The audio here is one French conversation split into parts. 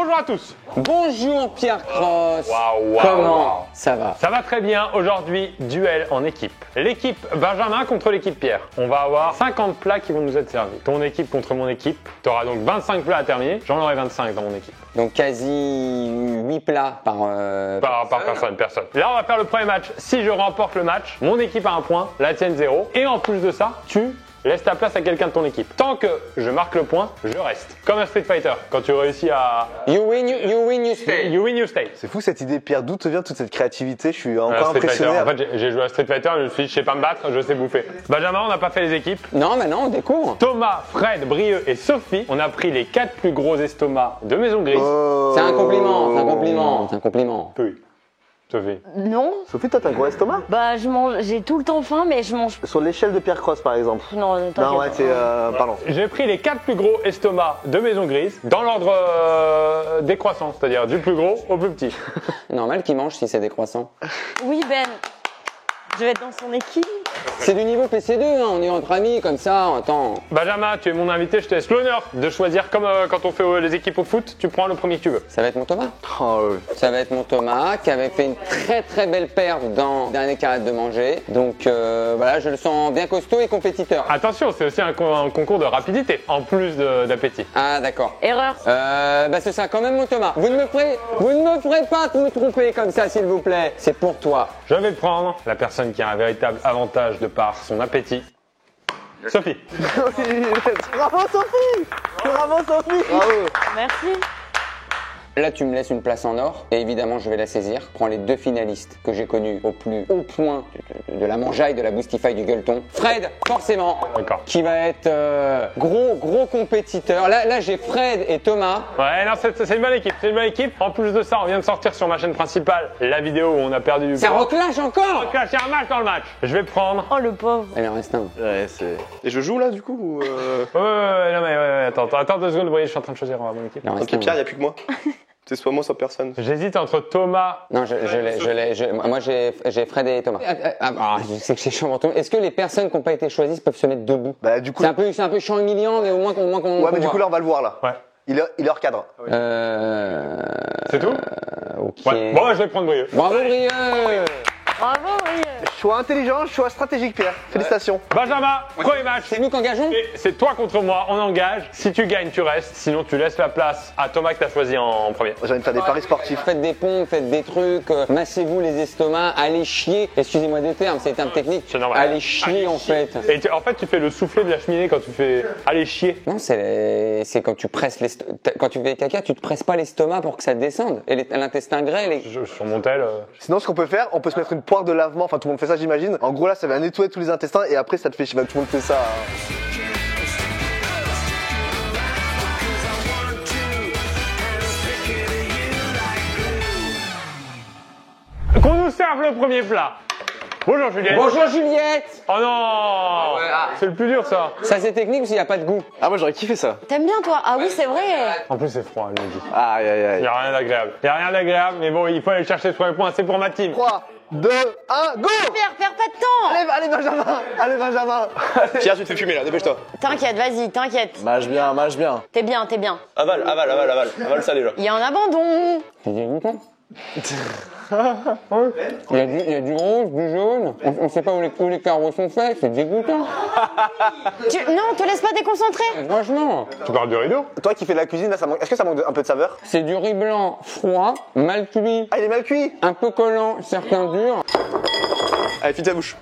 Bonjour à tous. Bonjour Pierre Cross. Waouh. Comment ça va? Ça va très bien. Aujourd'hui, duel en équipe. L'équipe Benjamin contre l'équipe Pierre. On va avoir 50 plats qui vont nous être servis. Ton équipe contre mon équipe. Tu auras donc 25 plats à terminer. J'en aurai 25 dans mon équipe. Donc quasi 8 plats par Personne. Là, on va faire le premier match. Si je remporte le match, mon équipe a un point, la tienne 0. Et en plus de ça, tu laisse ta place à quelqu'un de ton équipe. Tant que je marque le point, je reste. Comme un Street Fighter, quand tu réussis à... You win, you stay. You win, you stay. C'est fou cette idée, Pierre. D'où te vient toute cette créativité? Je suis encore Street impressionné. Fighter. En fait, j'ai joué à Street Fighter, je me suis dit, je sais pas me battre, je sais bouffer. Benjamin, on n'a pas fait les équipes. Non, mais non, on découvre. Thomas, Fred, Brieux et Sophie, on a pris les 4 plus gros estomacs de Maison Grise. C'est un compliment, c'est un compliment, c'est un compliment. Oui. Sophie. Non. Sophie, toi, t'as un gros estomac? Bah, je mange. J'ai tout le temps faim, mais je mange. Sur l'échelle de Pierre Cross, par exemple. Non, Non, t'inquiète. ouais, c'est. Pardon. J'ai pris les 4 plus gros estomacs de Maison Grise dans l'ordre décroissant, c'est-à-dire du plus gros au plus petit. Normal qu'il mange si c'est décroissant. Oui, Ben. Je vais être dans son équipe. C'est du niveau PC2, hein, on est entre amis comme ça, attends. Benjamin, tu es mon invité, je te laisse l'honneur de choisir comme quand on fait les équipes au foot, tu prends le premier que tu veux. Ça va être mon Thomas. Oh, Ça va être mon Thomas qui avait fait une très belle perte dans le dernier carré de manger. Donc voilà, je le sens bien costaud et compétiteur. Attention, c'est aussi un concours de rapidité, en plus d'appétit. Ah d'accord. Erreur. Bah ce sera quand même mon Thomas. Vous ne me ferez pas me tromper comme ça s'il vous plaît. C'est pour toi. Je vais prendre la personne qui a un véritable avantage de par son appétit. Sophie. Bravo, Sophie! Bravo, Sophie! Bravo! Merci. Là tu me laisses une place en or et évidemment je vais la saisir. Je prends les 2 finalistes que j'ai connus au plus haut point de la mangeaille, de la boostify, du gueuleton. Fred, forcément, D'accord. qui va être gros compétiteur. Là j'ai Fred et Thomas. Ouais, non, c'est une bonne équipe, c'est une bonne équipe. En plus de ça, on vient de sortir sur ma chaîne principale la vidéo où on a perdu du Ça poids. reclash encore. Donc là, il y a un match dans le match. Je vais prendre... Oh, le pauvre. Il en reste un. Ouais, c'est. Et je joue là du coup ou Ouais, non mais attends 2 secondes, vous voyez, je suis en train de choisir mon équipe. Il en reste Ok un. Pierre, il n'y a plus que moi. C'est soit moi, soit personne. J'hésite entre Thomas... Non, je l'ai. Moi, j'ai Fred et Thomas. Je sais que c'est chiant pour tout le monde. Est-ce que les personnes qui n'ont pas été choisies peuvent se mettre debout? Bah, du coup. C'est un peu chiant humiliant, mais au moins qu'on Ouais, mais du voit. coup, là, on va le voir, là. Ouais. Il est hors cadre. C'est tout Ok. Ouais. Bon, je vais prendre Brieux. Bravo, Brieux. Bravo, oui. Choix intelligent, choix stratégique, Pierre. Félicitations. Benjamin, premier match. C'est nous qui engageons? Et c'est toi contre moi, on engage. Si tu gagnes, tu restes. Sinon, tu laisses la place à Thomas que tu as choisi en premier. J'ai envie de faire des paris sportifs. Faites des pompes, faites des trucs, massez-vous les estomacs, allez chier. Excusez-moi des termes, c'est des termes techniques. C'est normal. Allez chier en fait. Et en fait, tu fais le soufflet de la cheminée quand tu fais aller chier. Non, c'est quand tu presses quand tu fais caca, tu te presses pas l'estomac pour que ça descende. Et l'intestin grêle. Sur mon tel. Sinon, ce qu'on peut faire, on peut se mettre une poire de lavement. Enfin, tout le monde fait ça, j'imagine. En gros, là, ça va nettoyer tous les intestins et après, ça te fait chier. Tout le monde fait ça. Qu'on nous serve le premier plat. Bonjour Juliette. Bonjour Juliette. Oh non C'est le plus dur ça. Ça c'est technique parce qu'il n'y a pas de goût. Ah, moi j'aurais kiffé ça. T'aimes bien, toi? Ah oui, c'est vrai. En plus, c'est froid, elle me dit. Aïe, aïe, Il aïe. n'y a rien d'agréable. Il n'y a rien d'agréable, mais bon, il faut aller chercher sur les points. C'est pour ma team. 3, 2, 1, go! Pierre, perds pas de temps. Allez, Benjamin! Allez, Benjamin! Pierre, tu te fais fumer là, dépêche-toi. T'inquiète, vas-y, t'inquiète. Mâche bien, mâche bien. T'es bien, t'es bien. Avale ça déjà. Il y a un abandon. C'est dégoûtant. Il y a du rouge, du jaune. On ne sait pas où les carreaux sont faits. C'est dégoûtant. Non, te laisse pas déconcentrer. Franchement. Tu parles du rideau? Toi qui fais de la cuisine, là, est-ce que ça manque un peu de saveur? C'est du riz blanc froid, mal cuit, Ah, il est mal cuit! un peu collant, certains durs. Allez, finis ta bouche.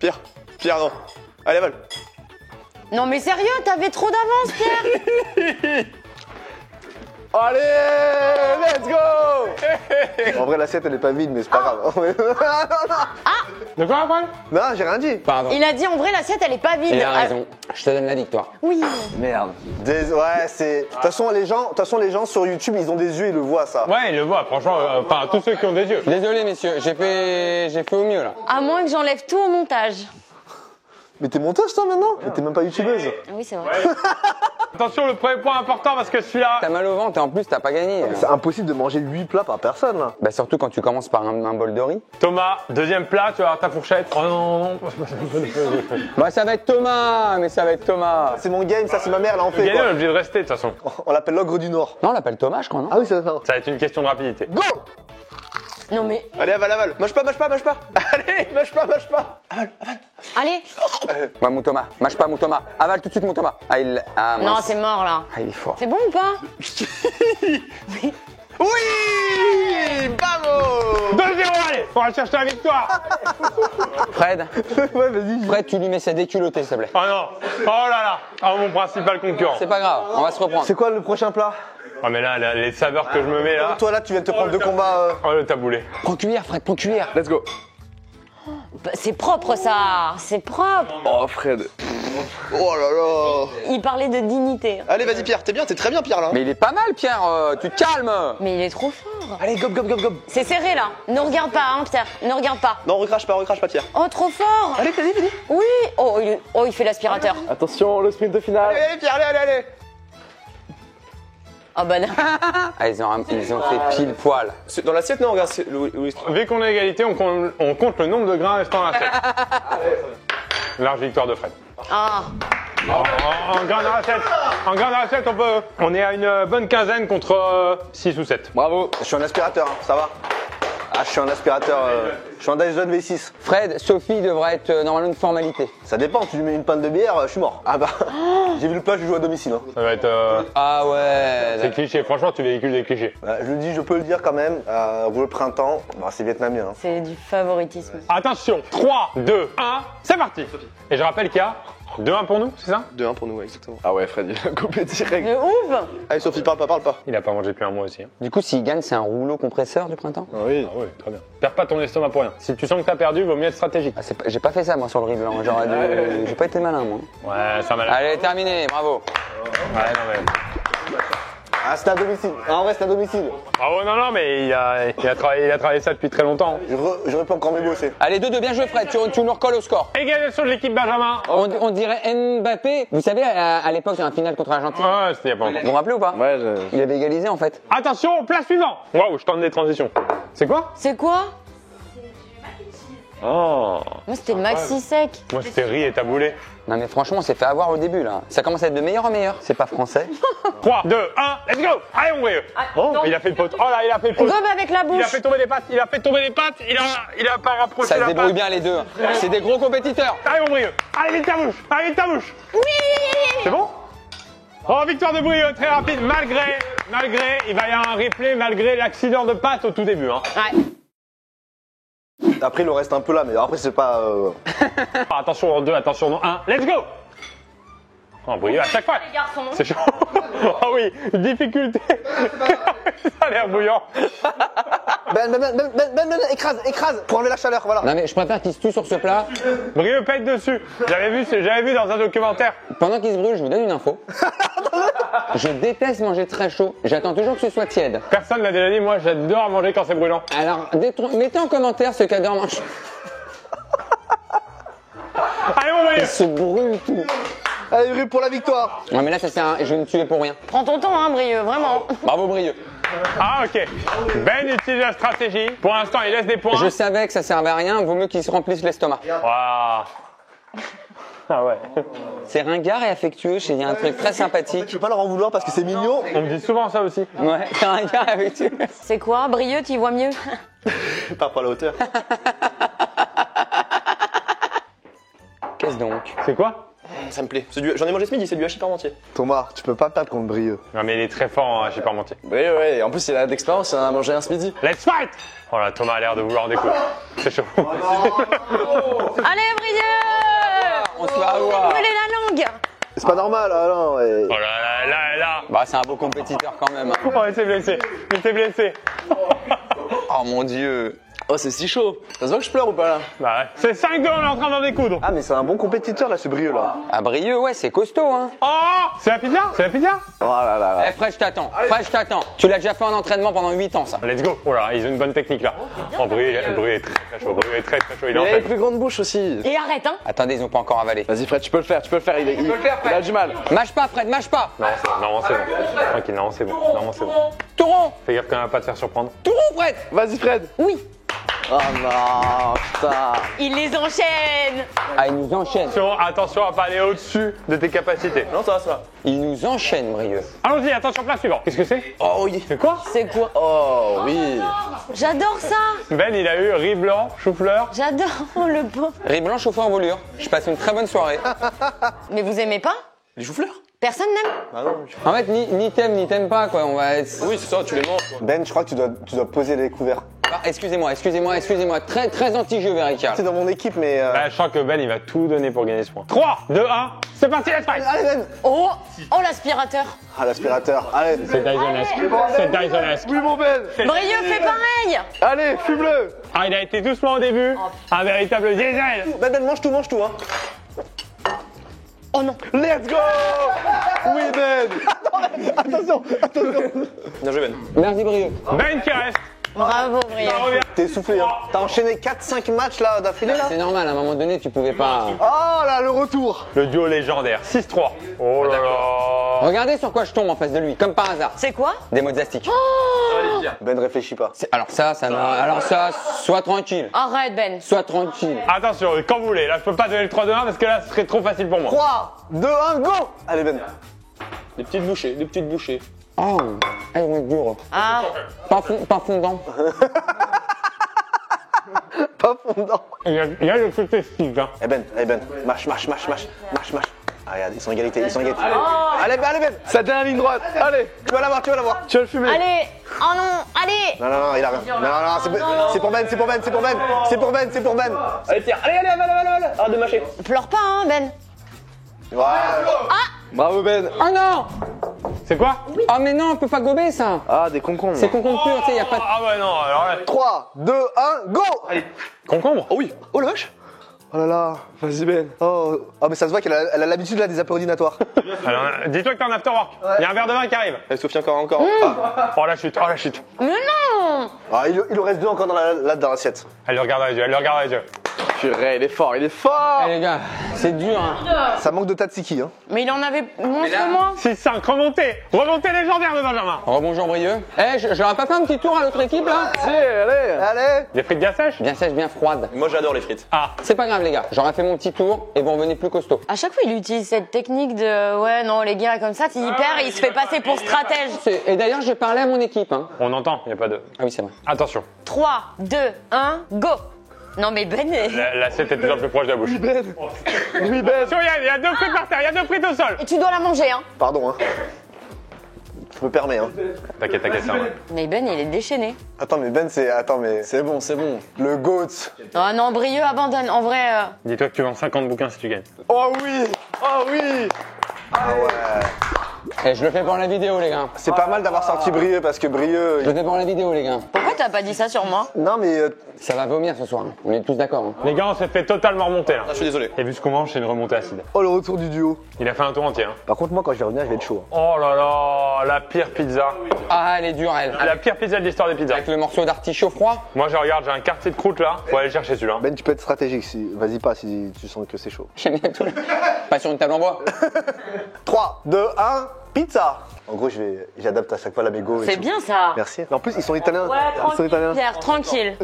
Pierre, non. Allez, avale. Non, mais sérieux, t'avais trop d'avance, Pierre. Allez, let's go! En vrai, l'assiette, elle est pas vide, mais c'est pas grave. De quoi après? Non, j'ai rien dit. Pardon. Il a dit en vrai, l'assiette, elle est pas vide. Il a raison. Je te donne la victoire. Oui. Merde. Ouais, c'est. De toute façon, les gens sur YouTube, ils ont des yeux, ils le voient, ça. Ouais, il le voit, franchement. Enfin, tous ceux qui ont des yeux. Désolé messieurs, j'ai fait au mieux là. À moins que j'enlève tout au montage. Mais t'es monteuse, toi, maintenant? Mais t'es même pas youtubeuse. Oui, c'est vrai. Attention, le premier point important parce que celui-là... T'as mal au ventre et en plus t'as pas gagné. C'est impossible de manger 8 plats par personne là. Bah surtout quand tu commences par un bol de riz. Thomas, deuxième plat, tu vas avoir ta fourchette. Oh non. Bah ça va être Thomas, mais ça va être Thomas. C'est mon game, ça c'est ma mère là on fait Gagner, on est quoi. obligé de rester de toute façon. On l'appelle l'ogre du Nord. Non, on l'appelle Thomas, je crois, non? Ah oui c'est ça. Ça va être une question de rapidité. Go. Non mais, Allez, avale, avale. Mange pas, mange pas, mange pas. Allez, mange pas, mange pas. allez. Ouais, mon Thomas. Mâche pas, mon Thomas. Avale tout de suite, mon Thomas. Ah, ah, Non, mince. c'est mort là. Ah, il est fort. C'est bon ou pas? Oui, vamos. 2-0, allez, on va chercher la victoire. Fred, Ouais vas-y. Fred, tu lui mets sa déculottée, s'il te plaît. Oh non, oh là là, oh mon principal concurrent. C'est pas grave, on va se reprendre. C'est quoi le prochain plat? Oh mais là, les saveurs que je me mets là. Toi là tu viens de te prendre 2 combats. Oh le taboulé. Prends cuillère, Fred, prends cuillère. Let's go. Bah, c'est propre ça. C'est propre. Oh, Fred. Oh là là. Il parlait de dignité. Allez, vas-y, Pierre. T'es bien, t'es très bien, Pierre, là. Mais il est pas mal, Pierre, tu te calmes. Mais il est trop fort. Allez gob gob gob gob. C'est serré là. Ne regarde pas, hein, Pierre. Ne regarde pas. Non, recrache pas, Pierre. Oh, trop fort. Allez, vas-y, vas-y. Oui. Oh, il fait l'aspirateur. Attention le sprint final. Allez, Pierre, allez, allez, allez. Ah bah non. Ah, ils ont fait pile poil. Dans l'assiette, non, regarde, c'est Louis. Vu qu'on est à égalité, on compte le nombre de grains restant dans l'assiette. Large victoire de Fred. Ah. En grains dans l'assiette, on est à une bonne quinzaine contre 6 ou 7. Bravo. Je suis un aspirateur, hein, ça va. Ah je suis un aspirateur. Je suis un Dyson V6. Fred, Sophie devrait être normalement une formalité. Ça dépend, tu lui mets une panne de bière, je suis mort. Ah bah. J'ai vu le plat, je joue à domicile. Hein. Ça va être... Ah ouais. c'est cliché, franchement tu véhicules des clichés. Je le dis, je peux le dire quand même. Vous le printemps, bah, c'est vietnamien. Hein. C'est du favoritisme. Attention, 3, 2, 1, c'est parti. Et je rappelle qu'il y a 2-1 pour nous, c'est ça? 2-1 pour nous, ouais, exactement. Ah ouais, Fred, il a coupé direct. De ouf. Allez, Sophie, parle pas, parle pas. Il a pas mangé depuis un mois aussi. Hein. Du coup, s'il gagne, c'est un rouleau compresseur du printemps? Oui. Ah oui, très bien. Perds pas ton estomac pour rien. Si tu sens que t'as perdu, vaut mieux être stratégique. Ah, j'ai pas fait ça, moi, sur le riz blanc. J'aurais dû... J'ai pas été malin, moi. Ouais, ça m'a l'air. Allez, terminé, bravo. Ouais, non mais... Ah c'est à domicile. Ah, en vrai c'est à domicile. Ah ouais, non, mais il a travaillé ça depuis très longtemps. J'aurais pas encore mes bosser. Allez, 2-2, bien joué, Fred. Tu nous recolles au score. Égalisation de l'équipe Benjamin. On dirait Mbappé. Vous savez, à l'époque, dans la finale contre l'Argentine. Ouais, c'était il y a pas longtemps. Vous vous rappelez ou pas? Ouais, Il avait égalisé, en fait. Attention, place suivante. Waouh, je tente des transitions. C'est quoi? C'est quoi? Oh. Moi, c'était le maxi sec. Moi, c'était riz et taboulé. Non, mais franchement, on s'est fait avoir au début, là. Ça commence à être de meilleur en meilleur. C'est pas français. 3, 2, 1, let's go. Allez, mon vieux. Oh, il a fait le pote. Oh là, il a fait le pote. Gobe avec la Il a bouche. fait tomber les pattes. Il a pas rapproché Ça se la débrouille patte. bien, les deux. C'est des gros compétiteurs. Allez, mon Brieux. Allez, vite ta bouche. Allez, vite ta bouche. Oui. C'est bon? Oh, victoire de Brieux, très rapide, malgré, il va y avoir un replay, malgré l'accident de patte au tout début. Hein. Ouais. Après il en reste un peu là, mais après c'est pas. Ah, attention en 2, attention en 1, let's go! Oh, Brieux, à chaque fois. Les garçons. C'est chaud. Oh oui, difficulté. Ça a l'air bouillant. Ben, écrase, pour enlever la chaleur, voilà. Non, mais je préfère qu'ils se tuent sur ce plat. Brieux pète dessus. J'avais vu dans un documentaire. Pendant qu'ils se brûlent, je vous donne une info. Je déteste manger très chaud. J'attends toujours que ce soit tiède. Personne l'a déjà dit, moi j'adore manger quand c'est brûlant. Alors, mettez en commentaire ceux qui adorent manger. Allez, mon Brieux. Ils se brûlent tout. Allez, Brieux pour la victoire. Non, mais là, ça sert à... Je vais me tuer pour rien. Prends ton temps, hein, Brieux, vraiment. Bravo, Brieux. Ah, ok. Ben utilise la stratégie. Pour l'instant, il laisse des points. Je savais que ça servait à rien. Vaut mieux qu'ils se remplissent l'estomac. Waouh. Ah ouais. C'est ringard et affectueux. Il y a un truc très sympathique. Je peux pas leur en vouloir parce que c'est mignon. On me dit souvent ça aussi. Ouais, c'est ringard et affectueux. C'est quoi, Brieux, tu y vois mieux? Pas à la hauteur. Qu'est-ce donc? C'est quoi? Ça me plaît. J'en ai mangé ce midi, c'est du hachis parmentier. Thomas, tu peux pas perdre contre Brieux. Non, mais il est très fort en hachis parmentier. Oui, ouais, et en plus, il a d'expérience, il en a mangé un ce midi. Let's fight! Oh là, Thomas a l'air de vouloir des coups. C'est chaud. Allez, Brieux! On se va avoir. Brûlez la langue! C'est pas normal, ah non. Ouais. Oh là là là là. Bah, c'est un beau compétiteur quand même. Oh, il s'est blessé. Il s'est blessé. Oh mon Dieu. Oh, c'est si chaud. Ça se voit que je pleure ou pas là? Bah ouais. C'est 5-2, on est en train d'en découdre. Ah, mais c'est un bon compétiteur là, ce Brieux là. Ah, Brieux, ouais, c'est costaud, hein. Oh, c'est la pizza? C'est la pizza? Oh là là là. Eh, Fred, je t'attends. Fred, je t'attends. Tu l'as déjà fait en entraînement pendant 8 ans, ça. Let's go. Oh là, ils ont une bonne technique là. Oh, Brieux est très chaud. Brieux est très chaud. Il est en Il a une fait. plus grande bouche aussi. Et arrête, hein. Attendez, ils ont pas encore avalé. Vas-y, Fred, tu peux le faire, il a du mal. Mâche pas, Fred, mâche pas. Non, c'est bon. Normalement, c'est bon. Tranquille, normalement, c'est bon. Normalement, c'est bon. Tauron. Fais gaffe quand même à pas te faire surprendre. Tauron, Fred. Vas-y, Fred. Oui. Oh non, putain. Il les enchaîne. Ah, il nous enchaîne. Attention à pas aller au-dessus de tes capacités. Non, ça va, ça va. Il nous enchaîne, Brieux. Allons-y, attention, place suivante. Qu'est-ce que c'est? Oh oui. C'est quoi? C'est quoi? Oh oui. J'adore ça. Ben, il a eu riz blanc, chou-fleur. J'adore le beau. Riz blanc chauffé en volure. Je passe une très bonne soirée. Mais vous aimez pas? Les choux-fleurs? Personne n'aime? Ah non. En fait, ni t'aimes pas, quoi. On va être... Oui, c'est ça, tu les manges quoi. Ben, je crois que tu dois poser les couverts. Ah, excusez-moi. Très anti-jeu, Verical. C'est dans mon équipe, mais. Bah, je sens que Ben, il va tout donner pour gagner ce point. 3, 2, 1, c'est parti, let's fight! Allez, Ben. Oh l'aspirateur. Ah, l'aspirateur. Allez. C'est Dysonesque. C'est Dysonesque. Oui, mon Ben. Brieux, fais pareil. Allez, fume-le. Ah, il a été doucement au début. Un véritable diesel. Ben, mange tout, hein. Oh non. Let's go. Oui, Ben. Attention. Bien joué, Ben. Merci, Brieux. Ben qui reste. Bravo, Brieux. Ça revient. T'es essoufflé, hein. T'as enchaîné 4-5 matchs là d'affilée là. C'est normal, à un moment donné, tu pouvais pas... Oh là, le retour. Le duo légendaire. 6-3. Oh là là. Regardez sur quoi je tombe en face de lui, comme par hasard. C'est quoi? Des mots zastiques. Ben, réfléchis pas. Alors ça, sois tranquille. Arrête, Ben. Sois tranquille. Attention, quand vous voulez. Là, je peux pas donner le 3-2-1 parce que là, ce serait trop facile pour moi. 3, 2, 1, go. Allez, Ben. Des petites bouchées. Oh, elles vont être dures. Ah. Pas fondant. Pas fondant. Il y a le côté stick, hein. Eh Ben, marche. Ah, regarde, ils sont égalité. Allez, Ben. Sa dernière ligne droite. Allez, Tu vas l'avoir. tu vas le fumer. Allez. Oh non. Allez. Non, il a rien. Non, c'est pour Ben. Allez, tiens. Allez, avale. Arrête de mâcher. Pleure pas, hein, Ben. Ouais. Bravo, Ben. Oh non. C'est quoi? Oh mais non, on peut pas gober ça. Ah, des concombres. C'est concombre pur, tu sais, y a pas de... Ah ouais, non, alors là. 3, 2, 1, go. Concombre? Oh oui. Oh la vache. Oh là là. Vas-y, Ben. Oh, mais ça se voit qu'elle a l'habitude là des apéros dînatoires. Alors, dis-toi que t'es en afterwork. Il y a un verre de vin qui arrive. Allez, Sophie, encore. Ah. Oh la chute. Mais non. Ah, il en reste 2 encore dans l'assiette. Elle le regarde dans les yeux. Purée, il est fort. Eh les gars, c'est dur hein. Ça manque de tatsiki, hein. Mais il en avait moins que moi. 6-5, remontez légendaire de Benjamin. Rebonjour Brieux. Eh, j'aurais pas fait un petit tour à l'autre équipe là? Allez. Des frites bien sèches? Bien sèche, bien froide. Moi, j'adore les frites. Ah, C'est pas grave les gars, j'aurais fait mon petit tour et vous revenez plus costaud. À chaque fois, il utilise cette technique de ouais, non, les gars, comme ça, il perd et il se fait passer pour stratège. Et d'ailleurs, j'ai parlé à mon équipe hein. on entend, il n'y a pas de... Ah oui, c'est vrai. Attention, 3, 2, 1, go. Non, mais Ben. l'assiette est de plus en plus proche de la bouche. Oui, Ben. Attention, il y a 2 frites par terre, il y a 2 frites au sol. Et tu dois la manger, hein. Pardon, hein. Je me permets, hein. T'inquiète, ça va. Mais Ben, il est déchaîné. Attends, mais Ben, c'est bon. Le GOAT. Ah non, Brieux abandonne. En vrai, Dis-toi que tu vends 50 bouquins si tu gagnes. Oh oui. Ah ouais. Et je le fais pour la vidéo les gars. C'est pas mal d'avoir sorti Brieux parce que Brieux. Je le fais pour la vidéo les gars. pourquoi t'as pas dit ça sur moi? Non, mais. Ça va vomir ce soir, hein. On est tous d'accord hein. Les gars, on s'est fait totalement remonter là. Ah, je suis désolé. Et vu ce qu'on mange, c'est une remontée acide. Oh, le retour du duo. Il a fait un tour entier. Hein. Par contre, moi, quand je vais revenir, je vais être chaud. Hein. Oh là là, la pire pizza. Ah elle est dure elle. La pire pizza de l'histoire des pizzas. Avec le morceau d'artichaut froid. Moi, je regarde, j'ai un quartier de croûte là. Faut aller le chercher celui-là. Ben, tu peux être stratégique. Vas-y pas si tu sens que c'est chaud. J'aime bien tout. Pas sur une table en bois. 3, 2, 1, pizza. En gros, j'adapte à chaque fois la mégo. et C'est tout. bien ça. Merci. En plus, ils sont italiens. Ouais, Ils sont tranquille, italiens. Pierre, tranquille.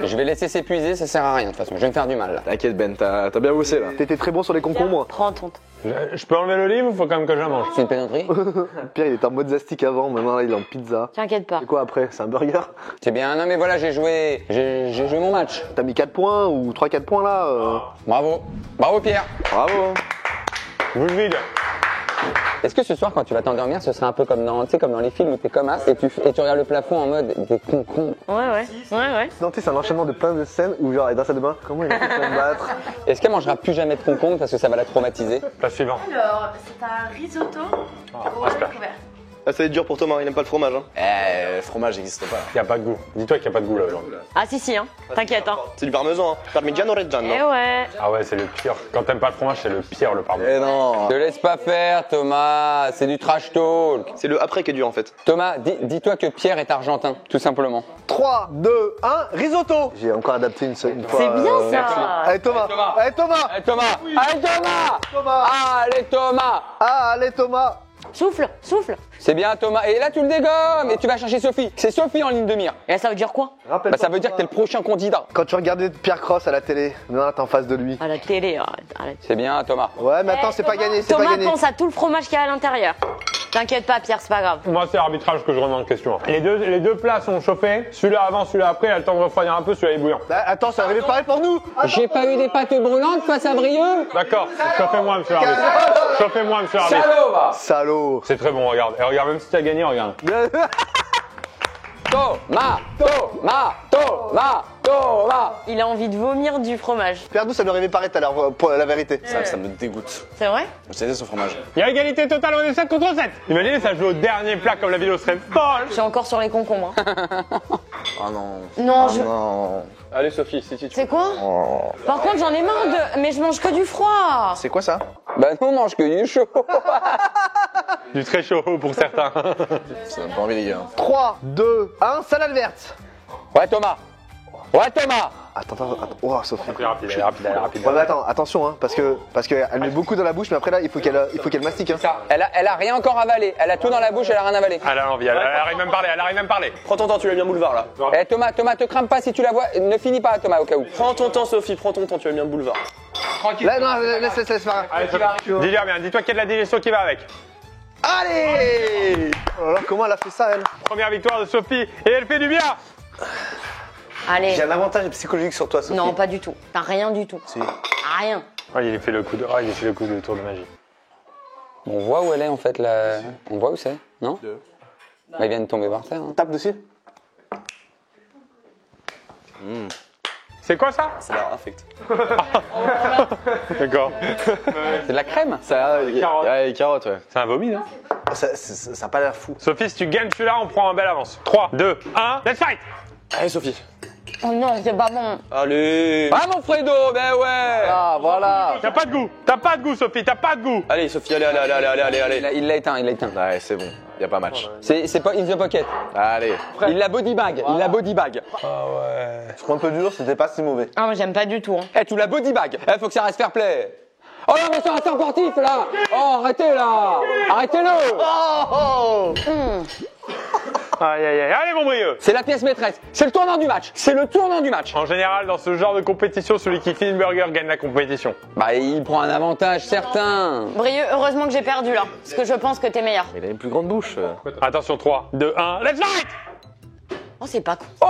Je vais laisser s'épuiser, ça sert à rien de toute façon. Je vais me faire du mal là. T'inquiète, Ben, t'as bien bossé là. T'étais très bon sur les concombres. Prends ton temps. Je peux enlever l'olive ou faut quand même que je la mange? C'est une plaisanterie. Pierre, il était en mode zastique avant. Maintenant, là, il est en pizza. T'inquiète pas. C'est quoi après? C'est un burger? C'est bien, non mais voilà, j'ai joué mon match. T'as mis 4 points ou 3-4 points là Bravo. Bravo Pierre. Bravo. Boule vide. Est-ce que ce soir, quand tu vas t'endormir, ce serait un peu comme dans, tu sais, comme dans les films où t'es comme as et tu regardes le plafond en mode des concons. Ouais. Non, tu sais, c'est un enchaînement de plein de scènes où, genre, elle est dans sa de bain. Comment il a fait pour me battre? Est-ce qu'elle mangera plus jamais de concombre parce que ça va la traumatiser? La suivante. Alors, c'est un risotto au j'espère. couvert. Là, ça va être dur pour Thomas, il n'aime pas le fromage. Hein. Le fromage n'existe pas. Il y a pas de goût. Dis-toi qu'il y a pas de goût là aujourd'hui. Ah si, hein. T'inquiète, hein. C'est du parmesan, hein. Parmigiano Reggiano. Eh ouais. Ah ouais, c'est le pire. Quand t'aimes pas le fromage, c'est le pire le parmesan. Eh non. Te laisse pas faire, Thomas. C'est du trash talk. C'est le après qui est dur en fait. Thomas, dis-toi que Pierre est argentin, tout simplement. 3, 2, 1, risotto. J'ai encore adapté une fois. C'est bien ça. Allez Thomas. Allez Thomas. Allez Thomas. Allez Thomas. Thomas. Allez Thomas. Ah, allez Thomas. Souffle, souffle. C'est bien Thomas. Et là tu le dégommes et tu vas chercher Sophie. C'est Sophie en ligne de mire. Et là, ça veut dire quoi? Rappelle-toi, Bah, ça veut dire que t'es le prochain candidat. Quand tu regardais Pierre Cross à la télé, maintenant t'es en face de lui. À la télé, arrête. C'est bien Thomas. Ouais, mais attends, c'est pas gagné, c'est pas Thomas gagné. pense à tout le fromage qu'il y a à l'intérieur. T'inquiète pas, Pierre, c'est pas grave. Moi, c'est l'arbitrage que je remets en question. Les deux plats sont chauffés. Celui-là avant, celui-là après. Il a le temps de refroidir un peu, celui-là est bouillant. Bah, attends, ça arrivait pareil pour nous. J'ai pas eu des pâtes brûlantes face à Brieux. D'accord. Chauffez-moi, monsieur l'arbitre. Chauffez-moi, monsieur l'arbitre. Salaud va. Salaud. C'est très bon, regarde. Et regarde, même si t'as gagné, regarde. Thomas. Thomas. Thomas. Thomas. Il a envie de vomir du fromage. Pierre Doux, ça lui arrivait pareil tout à l'heure, pour la vérité. Ça me dégoûte. C'est vrai? C'est ce fromage. Il y a égalité totale, on est 7 contre 7. Imaginez, ça joue au dernier plat comme la vidéo serait folle. Je suis encore sur les concombres. Hein. Ah non. Non, Non. Allez Sophie, si tu C'est quoi? Par contre, j'en ai marre de. Mais je mange que du froid. C'est quoi ça? Bah non, on mange que du chaud. Du très chaud pour certains. Ça donne pas envie, les gars. 3, 2, 1, salade verte. Ouais Thomas. Ouais Thomas. Attends. Oh, Sophie. Rapide. Ouais, mais attends, attention, hein, parce qu'elle met beaucoup dans la bouche, mais après là, il faut qu'elle mastique. Hein. Elle a rien encore avalé. Elle a tout dans la bouche, elle a rien avalé. Elle a envie, elle arrive même à parler, Prends ton temps, tu as bien boulevard là. Eh Thomas, te crame pas si tu la vois. Ne finis pas Thomas au cas où. Prends ton temps Sophie, prends ton temps, tu as bien boulevard. Là, non, laisse faire. Allez, dis-lui bien, dis-toi qu'il y a de la digestion qui va avec. Allez. Oh là là, comment elle a fait ça, elle? Première victoire de Sophie et elle fait du bien. Allez. J'ai un avantage psychologique sur toi, Sophie. Non, pas du tout. T'as rien du tout. Si. Rien. Oh, il a fait le coup de tour de magie. On voit où elle est en fait là. On voit où c'est, non? Bah, il vient de tomber par terre. Hein. Tape dessus. C'est quoi ça? C'est la affect. D'accord. C'est de la crème. Ça, carottes. Ouais, les carottes, ouais. C'est un vomi, non? Ça a pas l'air fou. Sophie, si tu gagnes celui-là, on prend un bel avance. 3, 2, 1, let's fight! Allez Sophie. Oh non, c'est pas bon. Allez. Ah mon Fredo, ben ouais. Ah, voilà. T'as pas de goût, Sophie, t'as pas de goût! Allez Sophie, allez. Il l'a éteint. Ouais, c'est bon. Y a pas match. C'est pas in the pocket. Allez. Il l'a body bag. Il l'a body bag. Je crois un peu dur, c'était pas si mauvais. Ah, moi, j'aime pas du tout. Hein. Eh, tu l'as body bag. Eh, faut que ça reste fair play. Oh non, mais c'est un sportif là. Oh, arrêtez là. Arrêtez-le. Oh, Aïe, allez mon Brieux! C'est la pièce maîtresse. C'est le tournant du match. C'est le tournant du match. En général, dans ce genre de compétition, celui qui finit le burger gagne la compétition. Bah, il prend un avantage certain. Brieux, heureusement que j'ai perdu là. Parce que je pense que t'es meilleur. Il a une plus grande bouche. Attention, 3, 2, 1, let's fight! Oh, c'est pas con. Oh.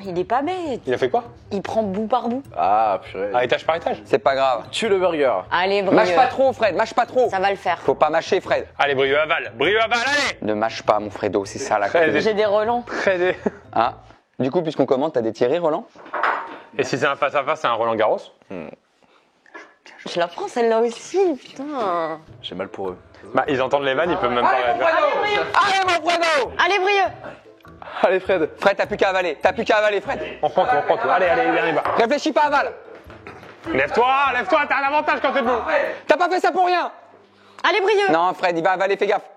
Il est pas bête. Il a fait quoi? Il prend bout par bout. Ah, purée. À étage par étage. C'est pas grave. Tue le burger. Allez, Brieux. Mâche pas trop, Fred. Mâche pas trop. Ça va le faire. Faut pas mâcher, Fred. Allez, Brieux avale, allez! Ne mâche pas, mon Fredo. C'est ça la Très clé. J'ai des relents. Très. Ah. Du coup, puisqu'on commente, t'as des tirés, Roland? Et si c'est un face-à-face, c'est un Roland Garros? Je la prends celle-là aussi, putain. J'ai mal pour eux. Bah, ils entendent les vannes, ils peuvent même pas réagir. Allez, mon Fredo. Allez, Brieux. Allez Fred. Fred, t'as plus qu'à avaler. Fred. On prend tout. Allez, dernier bas. Réfléchis pas, avale. Lève-toi, t'as un avantage quand t'es debout. T'as pas fait ça pour rien. Allez, Brieux. Non, Fred, il va avaler, fais gaffe.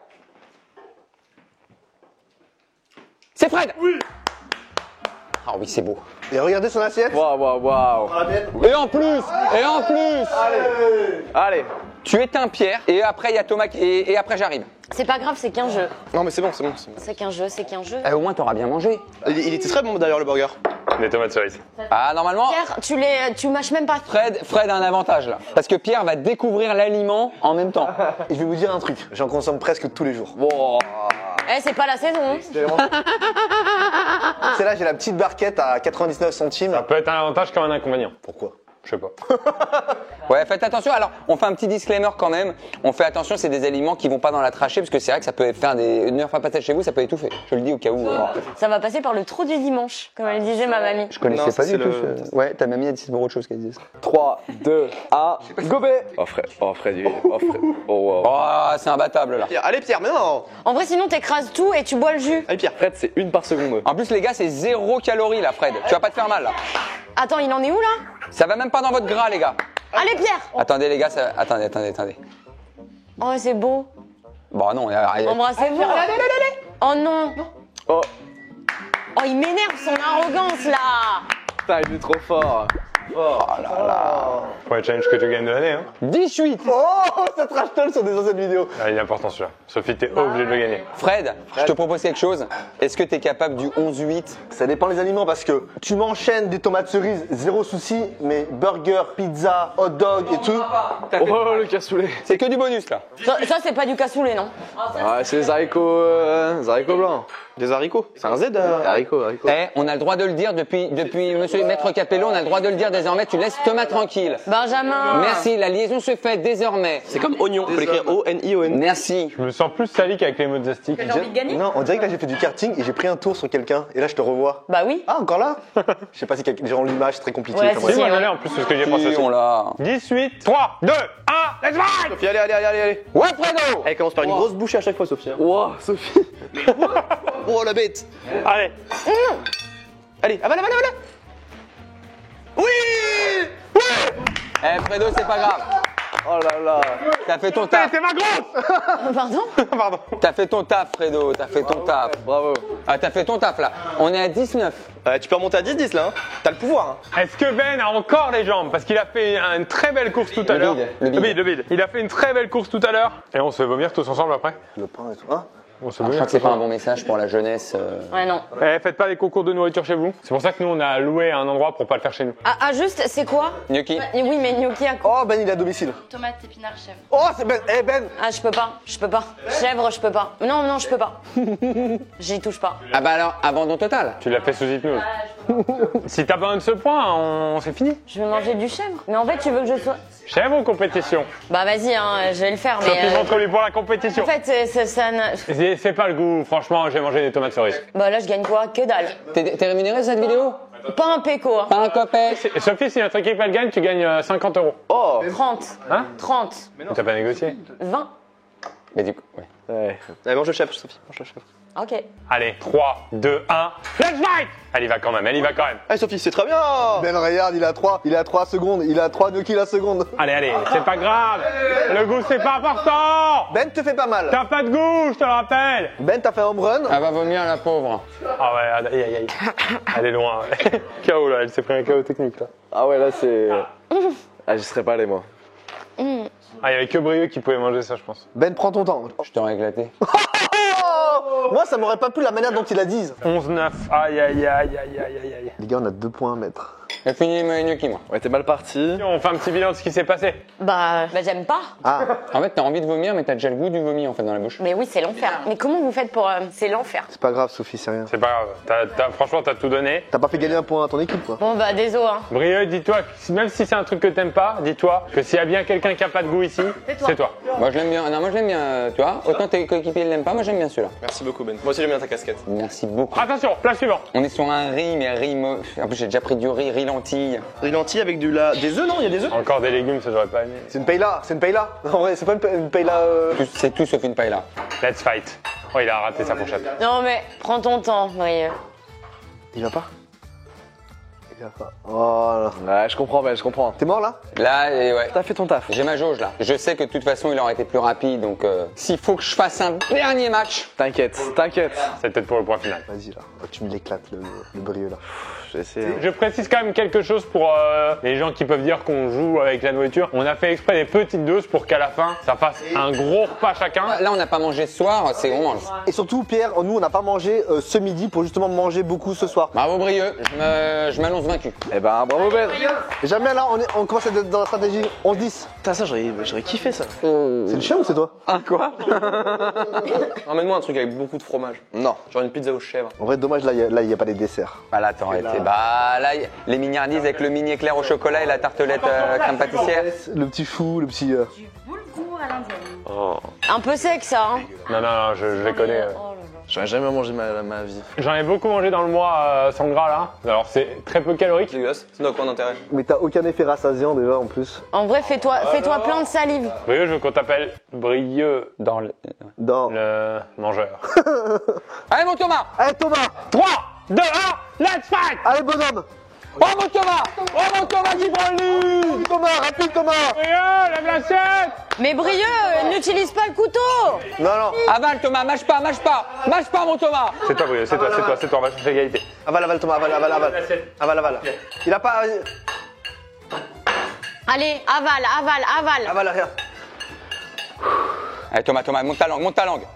C'est Fred. Oui. Ah oui, c'est beau. Et regardez son assiette. Waouh. Et en plus. Allez. Tu éteins Pierre et après il y a Thomas et après j'arrive. C'est pas grave, c'est qu'un jeu. Non mais c'est bon. C'est qu'un jeu. Au moins t'auras bien mangé. Il était très bon d'ailleurs le burger. Des tomates cerises. Ah normalement. Pierre, tu mâches même pas. Fred a un avantage là. Parce que Pierre va découvrir l'aliment en même temps. Et je vais vous dire un truc, j'en consomme presque tous les jours. Bon. Eh, c'est pas la saison. Hein. C'est là, j'ai la petite barquette à 99 centimes. Ça peut être un avantage comme un inconvénient. Pourquoi? Je sais pas. Ouais, faites attention. Alors, on fait un petit disclaimer quand même. On fait attention, c'est des aliments qui vont pas dans la trachée parce que c'est vrai que ça peut faire une heure pas passer chez vous, ça peut étouffer. Je le dis au cas où. Ça va passer par le trou du dimanche, comme elle disait ma mamie. Je connaissais Non, pas c'est du tout. le- Ouais, ta mamie a dit c'est pour autre chose qu'elle disait ça. 3, 2, 1, gobé. Oh Fred, oh Fred, oh Fred. Oh wow. Oh, c'est imbattable là. Pierre, allez Pierre, mais non. En vrai, sinon, t'écrases tout et tu bois le jus. Allez Pierre. Fred, c'est 1 par seconde. En plus, les gars, c'est 0 calories là, Fred. Tu vas pas te faire mal là. Attends, il en est où là? Ça va même pas dans votre gras, les gars. Allez, Pierre! Attendez, les gars, ça... attendez. Oh, c'est beau. Bon, non, Embrassez-vous. Oh non. Oh, Oh, il m'énerve son arrogance là. putain, il est trop fort. Premier challenge que tu gagnes de l'année. Hein. 18. Oh, ça trash talk sur des anciennes vidéos. Ah, il est important celui-là. Sophie, t'es obligé de le gagner. Fred, je te propose quelque chose. Est-ce que t'es capable du 11-8? Ça dépend des aliments parce que tu m'enchaînes des tomates cerises, zéro souci, mais burger, pizza, hot dog et tout. Oh, le cassoulet. C'est que du bonus là. Ça c'est pas du cassoulet, non? Ouais, c'est les haricots blancs. Des haricots. C'est un Z. Haricots. Eh, on a le droit de le dire depuis monsieur Maître Capello, on a le droit de le dire désormais. Tu laisses Thomas tranquille. Benjamin. Merci, la liaison se fait désormais. C'est comme oignon. Faut l'écrire O-N-I-O-N. Merci. Je me sens plus sali qu'avec les mots de Zastic. Non, on dirait que là j'ai fait du karting et j'ai pris un tour sur quelqu'un et là je te revois. Bah oui. Ah, encore là? Je sais pas si les gens ont l'image, c'est très compliqué. Ouais, enfin, si, bref. Si, moi ouais. j'en ai en plus, c'est ce que j'ai pensé Si, on aussi. l'a. 18, 3, 2, 1, let's fight! Sophie, allez. Ouais, Fredo. Elle commence par une grosse bouchée à chaque fois, Sophie. hein. Wow, Sophie. Oh la bête. Allez, Allez, avale. Oui. Eh, Fredo, c'est pas grave. Oh là là. T'as fait ton taf. t'es ma grosse! Pardon? Pardon. T'as fait ton taf, Fredo. T'as fait ton taf. Bravo. Ah, t'as fait ton taf là. On est à 19. Tu peux remonter à 10-10 là. Hein. T'as le pouvoir. Hein. Est-ce que Ben a encore les jambes? Parce qu'il a fait une très belle course tout à Le l'heure. bide, le bide. Le bide. Il a fait une très belle course tout à l'heure. Et on se fait vomir tous ensemble après? Le pain et tout. Hein? On se Je vomir crois que c'est tous pas un ensemble. bon message pour la jeunesse. Ouais, non. Eh, faites pas des concours de nourriture chez vous. C'est pour ça que nous on a loué un endroit pour pas le faire chez nous. Ah, juste, c'est quoi? Gnocchi. Oui, mais gnocchi à quoi? Oh, Ben il est à domicile. Tomate, épinards, chèvre. Oh, c'est Ben. Eh, Ben. Ah, je peux pas. Chèvre, je peux pas. Non, je peux pas. J'y touche pas. Ah bah alors, abandon total. Tu l'as fait sous hypnose. Si t'abandonnes ce point, c'est fini. Je vais manger du chèvre. Mais en fait, tu veux que je sois. Chèvre ou compétition? Bah, vas-y, hein, je vais le faire, Sophie, mais. montre-lui pour la compétition. En fait, ça n'a. C'est pas le goût, franchement, j'ai mangé des tomates cerises. Bah, là, je gagne quoi? Que dalle. T'es rémunéré cette vidéo? Pas un péco, hein. Pas un copec. Et Sophie, si notre équipe elle gagne, tu gagnes 50 €. Oh. 30. Hein 30. T'as pas négocié? 20. Mais du coup, ouais. Ouais. Allez, mange le chef, Sophie. Mange le chef. Ok. Allez, 3, 2, 1, let's fight! Elle y va quand même. Allez, Sophie, c'est très bien. Ben, regarde, il a 3 secondes. Il a 3 gnocchis la seconde. Allez, c'est pas grave. Le goût, c'est pas important. Ben te fait pas mal. T'as pas de goût, je te le rappelle. Ben, t'as fait un home run. Elle va vomir la pauvre. Ah ouais, aïe. Elle est loin. Ouais. KO là, elle s'est pris un KO technique là. Ah ouais, là c'est. Ah, j'y serais pas allé moi. Ah, il y avait que Brieux qui pouvait manger ça, je pense. Ben, prends ton temps. Je t'aurais éclaté. Moi, ça m'aurait pas plu la manière dont il a dit. 11-9. Aïe. Les gars, on a 2 points à mettre. J'ai fini mes gnocchis, moi. Ouais, t'es mal parti. On fait un petit bilan de ce qui s'est passé. Bah, j'aime pas. Ah, En fait, t'as envie de vomir, mais t'as déjà le goût du vomi en fait dans la bouche. Mais oui, c'est l'enfer. Mais comment vous faites pour. C'est l'enfer. c'est pas grave, Sophie, c'est rien. C'est pas grave. Franchement, t'as tout donné. T'as pas fait gagner un point à ton équipe, quoi. Bon, bah, désolé, hein. Brieux, dis-toi, même si c'est un truc que t'aimes pas, dis-toi que s'il y a bien quelqu'un qui a pas de goût ici, c'est toi. Moi, je l'aime bien. Non, moi, je l'aime bien, tu vois. Autant tes coéquipiers l'aiment pas, moi, j'aime bien celui-là. Merci beaucoup, Ben. Moi aussi, j'aime bien ta casquette. Merci beaucoup. Attention, plat suivant. On est sur un riz, mais riz En plus, j'ai déjà pris du riz lentilles. Des lentilles avec des œufs, non? Il y a des œufs? Encore des légumes, ça j'aurais pas aimé. C'est une paella. En vrai, c'est pas une paella. C'est tout sauf une paella. Let's fight. Oh, il a raté sa fourchette. Non, mais prends ton temps, Brieux. Il va pas. Oh là. Ouais, je comprends, Ben, je comprends. T'es mort là? Là, ouais. T'as fait ton taf. J'ai ma jauge là. Je sais que de toute façon, il aurait été plus rapide, donc s'il faut que je fasse un dernier match. T'inquiète. C'est peut-être pour le point final. Vas-y là. Oh, tu me l'éclates le Brieux là. Je vais essayer. Je précise quand même quelque chose pour les gens qui peuvent dire qu'on joue avec la nourriture. On a fait exprès des petites doses pour qu'à la fin, ça fasse un gros repas chacun. Là, on n'a pas mangé ce soir, c'est on mange. Et surtout, Pierre, nous on n'a pas mangé ce midi pour justement manger beaucoup ce soir. Bravo Brieux, je m'annonce vaincu. Eh ben, bravo Ben. Jamais là, on commence à être dans la stratégie 11-10. Putain, ça, j'aurais kiffé ça. C'est le chien ou c'est toi? Ah quoi? Emmène-moi un truc avec beaucoup de fromage. Non. Genre une pizza aux chèvres. En vrai, dommage, là, il y a pas les desserts. Bah là, t'aurais été Bah là, les mignardises avec le mini éclair au chocolat et la tartelette crème pâtissière. Le petit chou, le petit. Du boulgour à l'indienne. Oh. Un peu sec ça, hein. Non, je les connais. Oh là là. J'en ai jamais mangé ma vie. J'en ai beaucoup mangé dans le mois sans gras là. Alors c'est très peu calorique. Dégueulasse, ça n'a aucun intérêt. Mais t'as aucun effet rassasiant déjà en plus. En vrai, fais-toi plein de salive. Brieux, je veux qu'on t'appelle Brieux Dans le... Dans. le mangeur. Allez mon Thomas. Allez Thomas. 3, 2, 1, let's fight! Allez bonhomme. Oh mon Thomas. Oh mon Thomas qui prend le lead. Thomas, rapide Thomas. Brieux, lève l'assiette! Mais Brieux, n'utilise pas le couteau. Non, non. Avale Thomas, mâche pas mon Thomas. C'est toi Brieux, c'est toi, on va chercher égalité. Avale Thomas, avale. Il a pas. Allez, avale. Avale, rien. Allez Thomas, monte ta langue.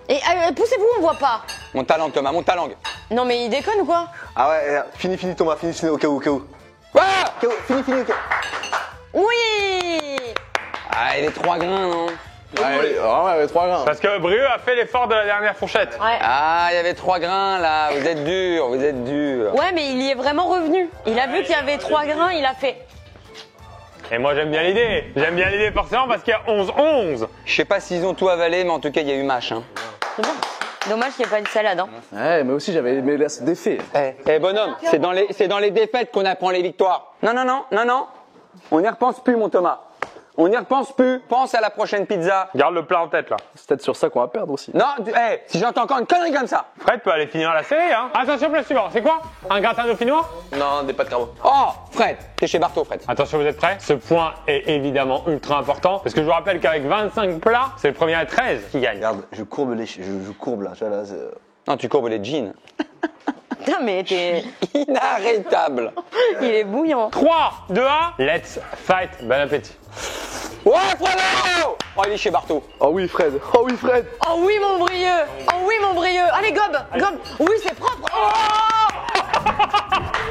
Et poussez-vous, on voit pas. Monte ta langue Thomas, monte ta langue. Non mais il déconne ou quoi? Ah ouais, fini Thomas, fini au cas où. Ah Fini, au cas où. Oui. Ah, il est 3 grains, non? Ouais, vraiment, il y avait 3 grains. Parce que Brieux a fait l'effort de la dernière fourchette. Ouais. Ah, il y avait 3 grains là, vous êtes dur. Ouais, mais il y est vraiment revenu. Il a vu qu'il y avait 3 grains, il a fait. Et moi j'aime bien l'idée. J'aime bien l'idée forcément parce qu'il y a 11-11. Je sais pas s'ils ont tout avalé, mais en tout cas, il y a eu mâche. Hein. C'est bon. Dommage qu'il n'y ait pas de salade, hein. Ouais, mais aussi j'avais mes laisses d'effet. Eh bonhomme, c'est dans les défaites qu'on apprend les victoires. Non. On n'y repense plus, mon Thomas. On n'y repense plus. Pense à la prochaine pizza. Garde le plat en tête là. C'est peut-être sur ça qu'on va perdre aussi. Non, si j'entends encore une connerie comme ça. Fred peut aller finir la série, hein. Attention, plat suivant, c'est quoi? Un gratin dauphinois? Non, des pâtes carbo. Oh, Fred, t'es chez Barto, Fred. Attention, vous êtes prêts? Ce point est évidemment ultra important parce que je vous rappelle qu'avec 25 plats, c'est le premier à 13 qui gagne. Regarde, je courbe je courbe là, tu vois là. Non, tu courbes les jeans. Putain, mais t'es. Inarrêtable. Il est bouillant. 3, 2, 1, let's fight. Bon appétit. Ouais, Fredo. Oh, il est chez Barto. Oh oui Fred. Oh oui, mon Brieux. Allez, gobe. Oui, c'est propre. Oh.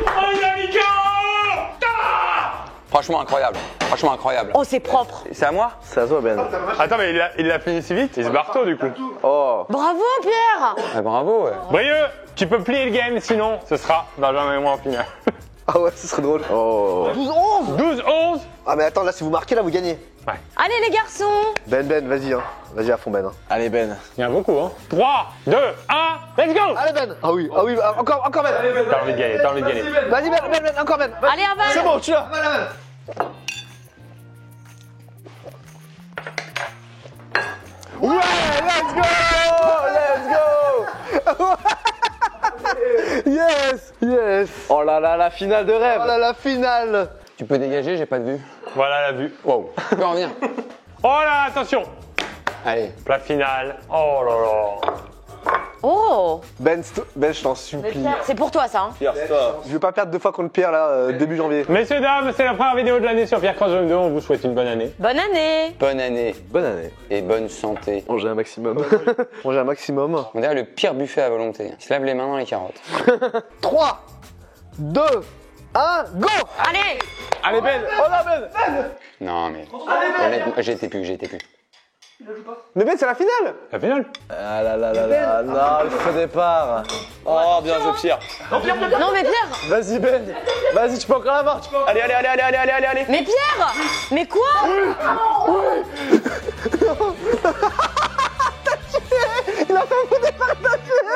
Oh, il a mis KO. Franchement incroyable. Oh, c'est propre. C'est à moi? C'est à toi Ben. Attends, mais il l'a fini si vite. Il se barre tôt du coup. Oh. Bravo, Pierre. Ah, bravo, ouais. Brieux, tu peux plier le game, sinon ce sera Benjamin et moi en finale. Ah ouais, ce serait drôle. Oh. 12-11. 12-11. Ah mais attends, là si vous marquez là vous gagnez. Allez, les garçons. Ben, vas-y hein. Vas-y à fond Ben. Allez Ben. Il y en a beaucoup, hein. 3, 2, 1, let's go. Allez Ben. Ah oui, encore Ben. T'as envie de gagner. Vas-y Ben, encore Ben. Allez, avale. C'est bon, tu l'as. Ouais, let's go. Yes. Oh là là, la finale de rêve. Oh là la finale. Tu peux dégager, j'ai pas de vue. Voilà la vue. Wow. Tu peux en venir. Oh là, attention. Allez. Plat final. Oh là là. Oh. Ben, je t'en supplie. C'est pour toi, ça, hein. Je veux pas perdre 2 fois contre Pierre là, début janvier. Messieurs, dames, c'est la première vidéo de l'année sur Pierre Cross 2. On vous souhaite une bonne année. Bonne année. Bonne année Bonne année. et bonne santé. Manger un maximum. Manger un maximum. On dirait le pire buffet à volonté. Il se lave les mains dans les carottes. 3, 2, 1, go. Allez. Allez Ben. Oh là Ben. Non mais. Honnêtement, j'ai été plus. Mais Ben c'est la finale. La finale. Ah là là là là. Non, le faux départ. Oh, bien joué, Pierre. Non, mais Pierre. Vas-y Ben. Vas-y, tu peux encore l'avoir. Allez. Mais Pierre. Mais quoi?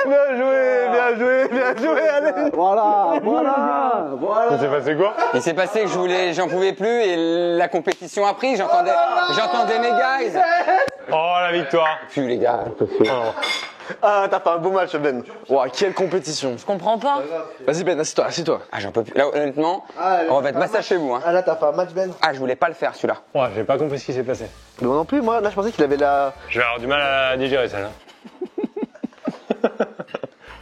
Bien joué, allez. Voilà. Il s'est passé quoi? Il s'est passé que j'en pouvais plus et la compétition a pris. J'entendais mes guys. Oh la victoire. Plus les gars. Ah, t'as fait un beau match, Ben. Ouah, quelle compétition. Je comprends pas. Vas-y Ben, assieds-toi. Ah j'en peux plus. Là honnêtement, on va être massage chez vous. Hein. Ah, là, t'as fait un match, Ben. Ah je voulais pas le faire celui-là. Ouais, j'ai pas compris ce qui s'est passé. Mais moi non plus, moi, là, je pensais qu'il avait la. Je vais avoir du mal à digérer ça là.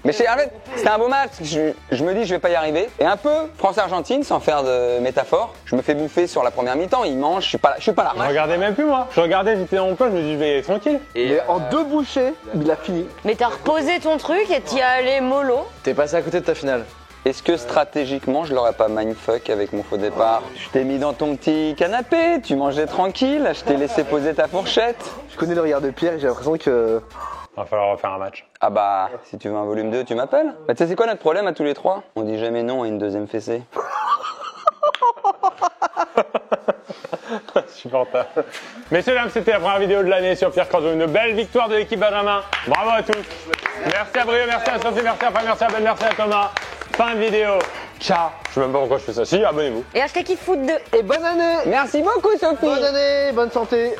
Mais en fait, c'était un beau match. Je me dis, je vais pas y arriver. Et un peu, France-Argentine, sans faire de métaphore, je me fais bouffer sur la première mi-temps. Ils mangent, je suis pas là. Je regardais même plus moi. Je regardais, j'étais dans mon plat, je me dis je vais y aller tranquille. Mais en 2 bouchées, il a fini. Mais t'as reposé ton truc et t'y es allé mollo. T'es passé à côté de ta finale. Est-ce que stratégiquement, je l'aurais pas mindfuck avec mon faux départ? Je t'ai mis dans ton petit canapé, tu mangeais tranquille, je t'ai laissé poser ta fourchette. Je connais le regard de Pierre et j'ai l'impression que. Va falloir refaire un match. Ah bah, si tu veux un volume 2, tu m'appelles. Bah, tu sais, c'est quoi notre problème à tous les trois? On dit jamais non à une deuxième fessée. Supportable. Messieurs, dames, c'était la première vidéo de l'année sur Pierre Crazo. Une belle victoire de l'équipe Benjamin. Bravo à tous. Merci à Brio, merci à Sophie, merci à Fred, merci à Ben, merci à Thomas. Fin de vidéo. Ciao. Je sais même pas pourquoi je fais ça. Si, abonnez-vous. Et hashtag KiffFoot 2. Et bonne année. Merci beaucoup, Sophie. Bonne année, bonne santé.